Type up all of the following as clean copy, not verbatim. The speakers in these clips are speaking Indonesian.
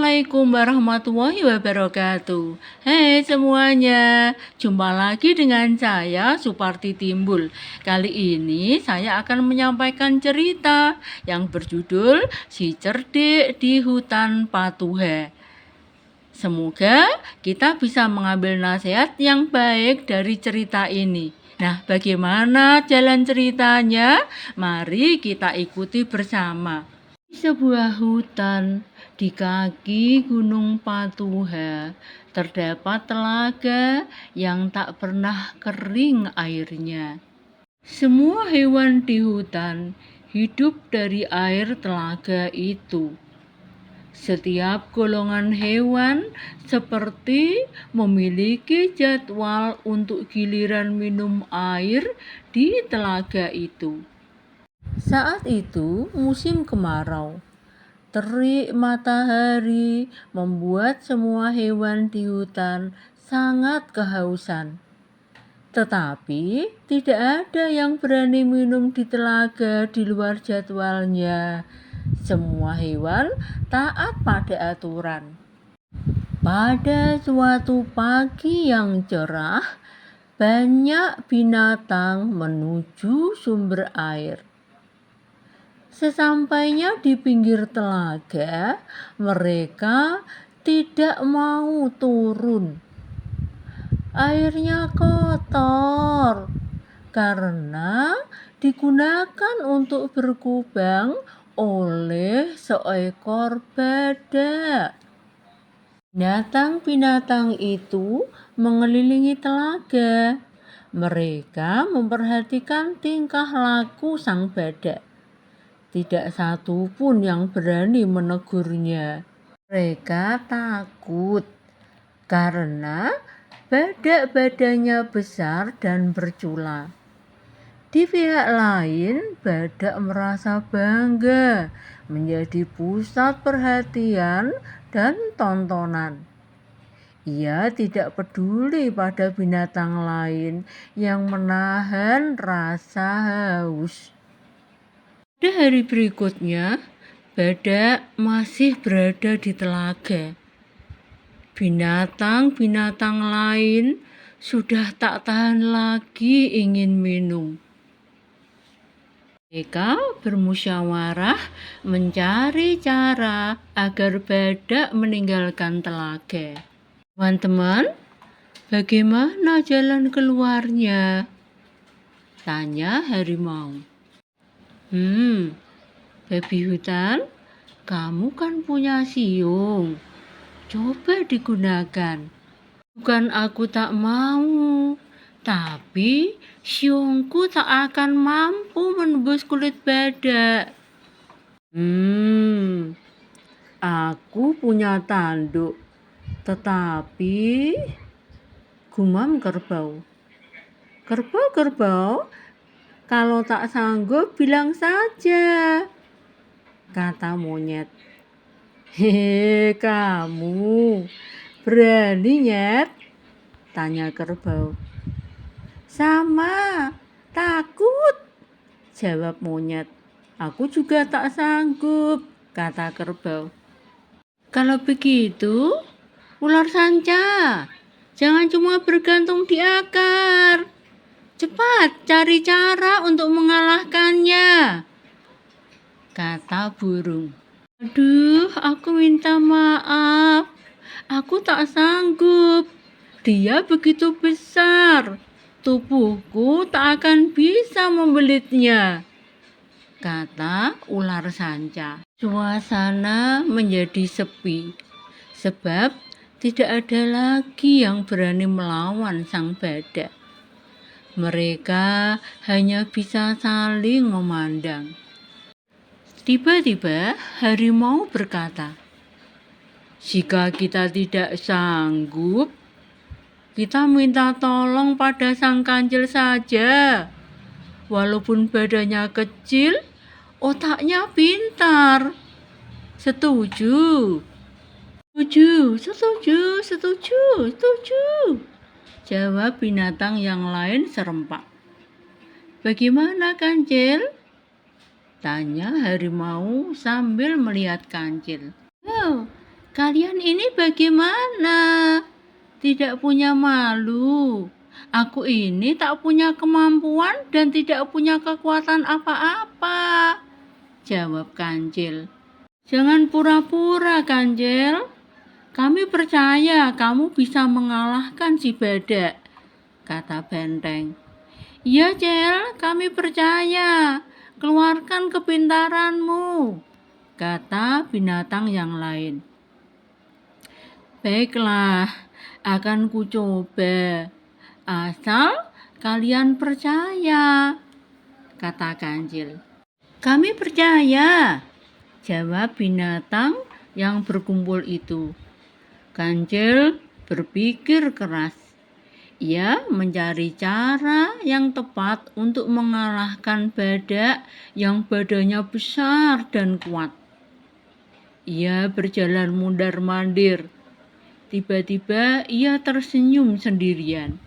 Assalamualaikum warahmatullahi wabarakatuh. Hai semuanya, jumpa lagi dengan saya Suparti Timbul. Kali ini saya akan menyampaikan cerita yang berjudul Si Cerdik di Hutan Patuha. Semoga kita bisa mengambil nasihat yang baik dari cerita ini. Nah, bagaimana jalan ceritanya? Mari kita ikuti bersama. Di sebuah hutan di kaki Gunung Patuha terdapat telaga yang tak pernah kering airnya. Semua hewan di hutan hidup dari air telaga itu. Setiap golongan hewan seperti memiliki jadwal untuk giliran minum air di telaga itu. Saat itu musim kemarau. Terik matahari membuat semua hewan di hutan sangat kehausan. Tetapi tidak ada yang berani minum di telaga di luar jadwalnya. Semua hewan taat pada aturan. Pada suatu pagi yang cerah, banyak binatang menuju sumber air. Sesampainya di pinggir telaga, mereka tidak mau turun. Airnya kotor karena digunakan untuk berkubang oleh seekor badak. Binatang-binatang itu mengelilingi telaga. Mereka memperhatikan tingkah laku sang badak. Tidak satu pun yang berani menegurnya. Mereka takut karena badak badannya besar dan bercula. Di pihak lain, badak merasa bangga menjadi pusat perhatian dan tontonan. Ia tidak peduli pada binatang lain yang menahan rasa haus. Pada hari berikutnya, badak masih berada di telaga. Binatang-binatang lain sudah tak tahan lagi ingin minum. Mereka bermusyawarah mencari cara agar badak meninggalkan telaga. Teman-teman, bagaimana jalan keluarnya? Tanya harimau. Babi hutan, kamu kan punya siung. Coba digunakan. Bukan aku tak mau, tapi siungku tak akan mampu menembus kulit badak. Aku punya tanduk, tetapi gumam kerbau. Kerbau, kalau tak sanggup bilang saja, kata monyet. Hehe, kamu berani, Nyet? Tanya kerbau. Sama, takut, jawab monyet. Aku juga tak sanggup, kata kerbau. Kalau begitu, ular sanca, jangan cuma bergantung di akar. Cepat cari cara untuk mengalahkannya, kata burung. Aduh, aku minta maaf. Aku tak sanggup. Dia begitu besar. Tubuhku tak akan bisa membelitnya, kata ular sanca. Suasana menjadi sepi, sebab tidak ada lagi yang berani melawan sang badak. Mereka hanya bisa saling memandang. Tiba-tiba harimau berkata, jika kita tidak sanggup, kita minta tolong pada sang kancil saja. Walaupun badannya kecil, otaknya pintar. Setuju? Setuju, jawab binatang yang lain serempak. Bagaimana, kancil? Tanya harimau sambil melihat kancil. Kalian ini bagaimana? Tidak punya malu. Aku ini tak punya kemampuan dan tidak punya kekuatan apa-apa, jawab Kancil. Jangan pura-pura, Kancil. Kami percaya kamu bisa mengalahkan si Badak, kata Benteng. Iya, Cel, kami percaya. Keluarkan kepintaranmu, kata binatang yang lain. Baiklah, akan kucoba. Asal kalian percaya, kata Kancil. Kami percaya, jawab binatang yang berkumpul itu. Kancil berpikir keras. Ia mencari cara yang tepat untuk mengalahkan badak yang badannya besar dan kuat. Ia berjalan mundar-mandir. Tiba-tiba ia tersenyum sendirian.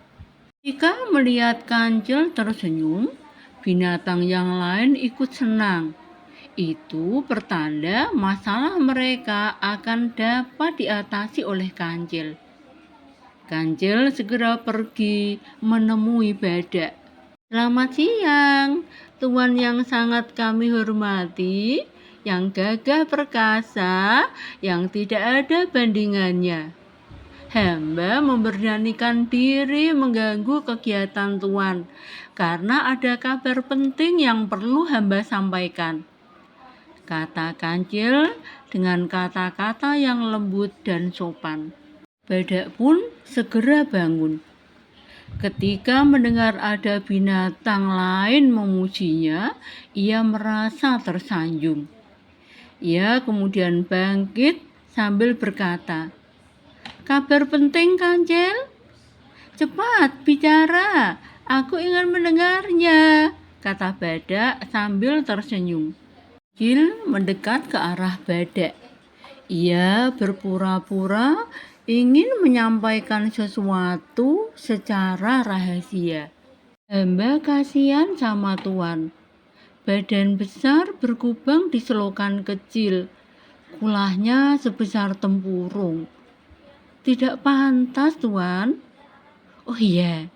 Ketika melihat Kancil tersenyum, binatang yang lain ikut senang. Itu pertanda masalah mereka akan dapat diatasi oleh Kancil. Kancil segera pergi menemui badak. Selamat siang, Tuan yang sangat kami hormati, yang gagah perkasa, yang tidak ada bandingannya. Hamba memberanikan diri mengganggu kegiatan Tuan karena ada kabar penting yang perlu hamba sampaikan, kata Kancil dengan kata-kata yang lembut dan sopan. Badak pun segera bangun. Ketika mendengar ada binatang lain memujinya, ia merasa tersanjung. Ia kemudian bangkit sambil berkata, "Kabar penting, Kancil? Cepat bicara, aku ingin mendengarnya," kata badak sambil tersenyum. Kancil mendekat ke arah badak. Ia berpura-pura ingin menyampaikan sesuatu secara rahasia. Hamba kasihan sama Tuan. Badan besar berkubang di selokan kecil. Kulahnya sebesar tempurung. Tidak pantas, Tuan. Oh iya,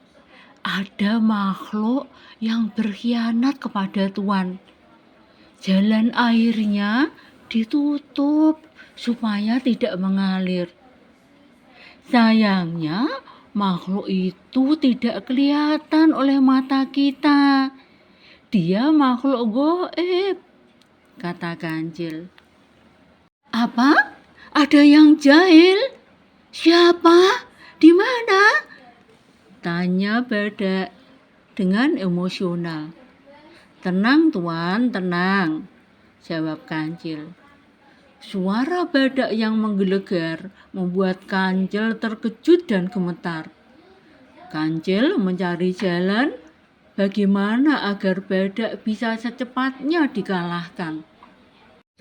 ada makhluk yang berkhianat kepada Tuan. Jalan airnya ditutup supaya tidak mengalir. Sayangnya, makhluk itu tidak kelihatan oleh mata kita. Dia makhluk goib, kata Kancil. Apa? Ada yang jahil? Siapa? Di mana? Tanya badak dengan emosional. Tenang, Tuan, tenang, jawab Kancil. Suara badak yang menggelegar membuat Kancil terkejut dan gemetar. Kancil mencari jalan bagaimana agar badak bisa secepatnya dikalahkan.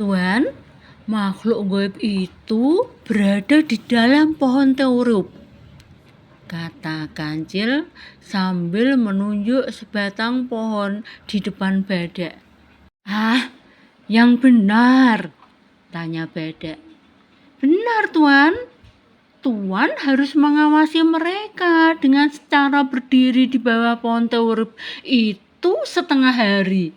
Tuan, makhluk gaib itu berada di dalam pohon teuruk, kata Kancil sambil menunjuk sebatang pohon di depan badak. Ah, yang benar, tanya badak. Benar, Tuan. Tuan harus mengawasi mereka dengan secara berdiri di bawah pohon teuruk itu setengah hari.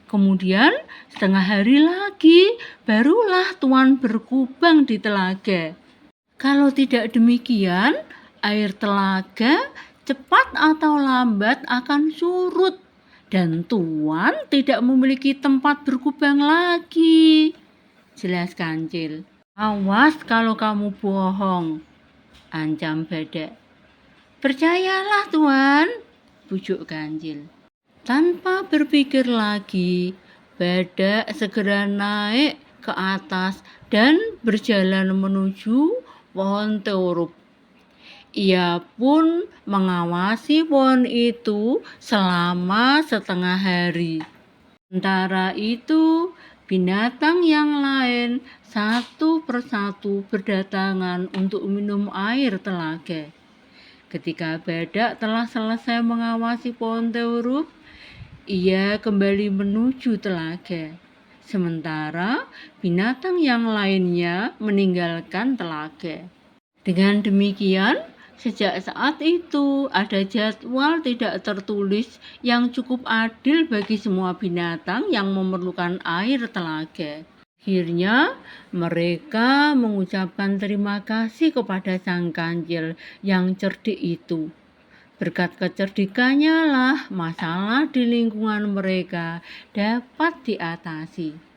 Kemudian setengah hari lagi barulah Tuan berkubang di telaga. Kalau tidak demikian, air telaga cepat atau lambat akan surut dan Tuan tidak memiliki tempat berkubang lagi, jelas Kancil. Awas kalau kamu bohong, ancam badak. Percayalah, Tuan, bujuk Kancil. Tanpa berpikir lagi, badak segera naik ke atas dan berjalan menuju pohon teuruk. Ia pun mengawasi pohon itu selama setengah hari. Sementara itu, binatang yang lain satu persatu berdatangan untuk minum air telaga. Ketika badak telah selesai mengawasi pohon teuruk, ia kembali menuju telaga. sementara binatang yang lainnya meninggalkan telaga. Dengan demikian, sejak saat itu ada jadwal tidak tertulis yang cukup adil bagi semua binatang yang memerlukan air telaga. Akhirnya, mereka mengucapkan terima kasih kepada Sang Kancil yang cerdik itu. Berkat kecerdikannya lah masalah di lingkungan mereka dapat diatasi.